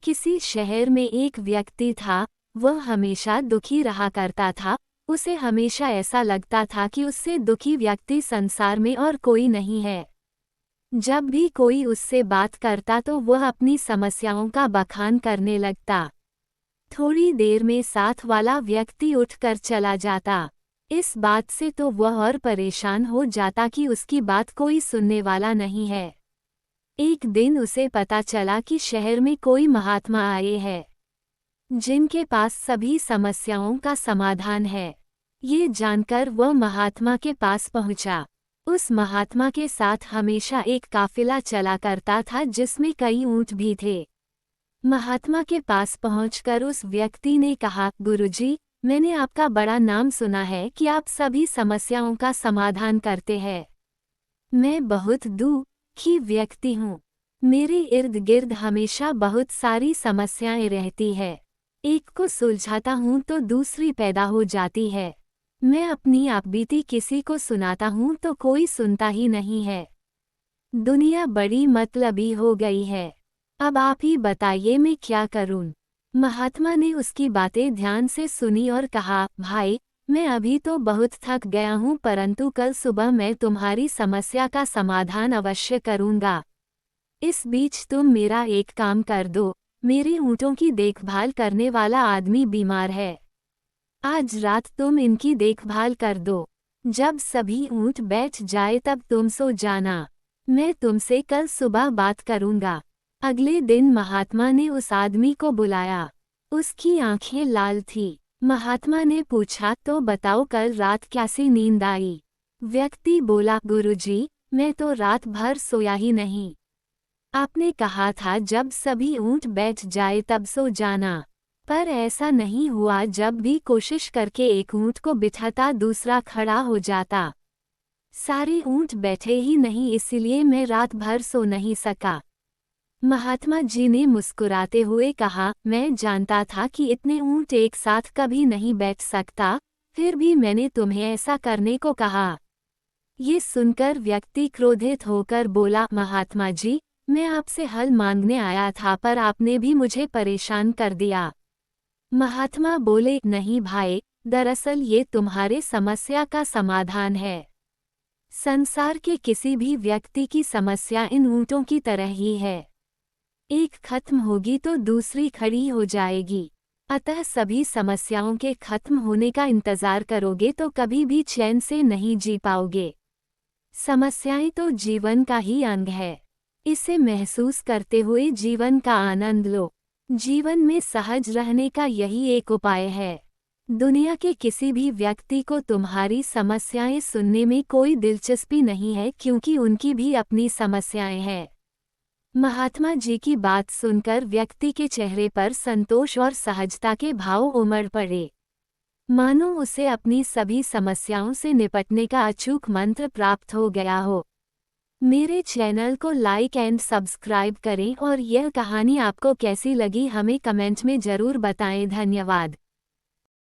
किसी शहर में एक व्यक्ति था। वह हमेशा दुखी रहा करता था। उसे हमेशा ऐसा लगता था कि उससे दुखी व्यक्ति संसार में और कोई नहीं है। जब भी कोई उससे बात करता तो वह अपनी समस्याओं का बखान करने लगता। थोड़ी देर में साथ वाला व्यक्ति उठकर चला जाता। इस बात से तो वह और परेशान हो जाता कि उसकी बात कोई सुनने वाला नहीं है। एक दिन उसे पता चला कि शहर में कोई महात्मा आए हैं, जिनके पास सभी समस्याओं का समाधान है। ये जानकर वह महात्मा के पास पहुंचा। उस महात्मा के साथ हमेशा एक काफिला चला करता था, जिसमें कई ऊंट भी थे। महात्मा के पास पहुंचकर उस व्यक्ति ने कहा, गुरुजी, मैंने आपका बड़ा नाम सुना है कि आप सभी समस्याओं का समाधान करते हैं। मैं बहुत दुखी व्यक्ति हूँ। मेरे इर्द गिर्द हमेशा बहुत सारी समस्याएं रहती है। एक को सुलझाता हूँ तो दूसरी पैदा हो जाती है। मैं अपनी आपबीती किसी को सुनाता हूँ तो कोई सुनता ही नहीं है। दुनिया बड़ी मतलबी हो गई है। अब आप ही बताइए मैं क्या करूं? महात्मा ने उसकी बातें ध्यान से सुनी और कहा, भाई, मैं अभी तो बहुत थक गया हूँ, परंतु कल सुबह मैं तुम्हारी समस्या का समाधान अवश्य करूँगा। इस बीच तुम मेरा एक काम कर दो। मेरे ऊँटों की देखभाल करने वाला आदमी बीमार है। आज रात तुम इनकी देखभाल कर दो। जब सभी ऊँट बैठ जाए तब तुम सो जाना। मैं तुमसे कल सुबह बात करूँगा। अगले दिन महात्मा ने उस आदमी को बुलाया। उसकी आंखें लाल थी। महात्मा ने पूछा, तो बताओ कल रात कैसी नींद आई? व्यक्ति बोला, गुरुजी, मैं तो रात भर सोया ही नहीं। आपने कहा था जब सभी ऊँट बैठ जाए तब सो जाना, पर ऐसा नहीं हुआ। जब भी कोशिश करके एक ऊँट को बिठाता दूसरा खड़ा हो जाता। सारे ऊँट बैठे ही नहीं, इसलिए मैं रात भर सो नहीं सका। महात्मा जी ने मुस्कुराते हुए कहा, मैं जानता था कि इतने ऊँट एक साथ कभी नहीं बैठ सकता, फिर भी मैंने तुम्हें ऐसा करने को कहा। ये सुनकर व्यक्ति क्रोधित होकर बोला, महात्मा जी, मैं आपसे हल मांगने आया था, पर आपने भी मुझे परेशान कर दिया। महात्मा बोले, नहीं भाई, दरअसल ये तुम्हारे समस्या का समाधान है। संसार के किसी भी व्यक्ति की समस्या इन ऊँटों की तरह ही है। एक खत्म होगी तो दूसरी खड़ी हो जाएगी। अतः सभी समस्याओं के खत्म होने का इंतजार करोगे तो कभी भी चैन से नहीं जी पाओगे। समस्याएं तो जीवन का ही अंग है। इसे महसूस करते हुए जीवन का आनंद लो। जीवन में सहज रहने का यही एक उपाय है। दुनिया के किसी भी व्यक्ति को तुम्हारी समस्याएं सुनने में कोई दिलचस्पी नहीं है, क्योंकि उनकी भी अपनी समस्याएं हैं। महात्मा जी की बात सुनकर व्यक्ति के चेहरे पर संतोष और सहजता के भाव उमड़ पड़े, मानो उसे अपनी सभी समस्याओं से निपटने का अचूक मंत्र प्राप्त हो गया हो। मेरे चैनल को लाइक एंड सब्सक्राइब करें और यह कहानी आपको कैसी लगी हमें कमेंट में ज़रूर बताएं। धन्यवाद।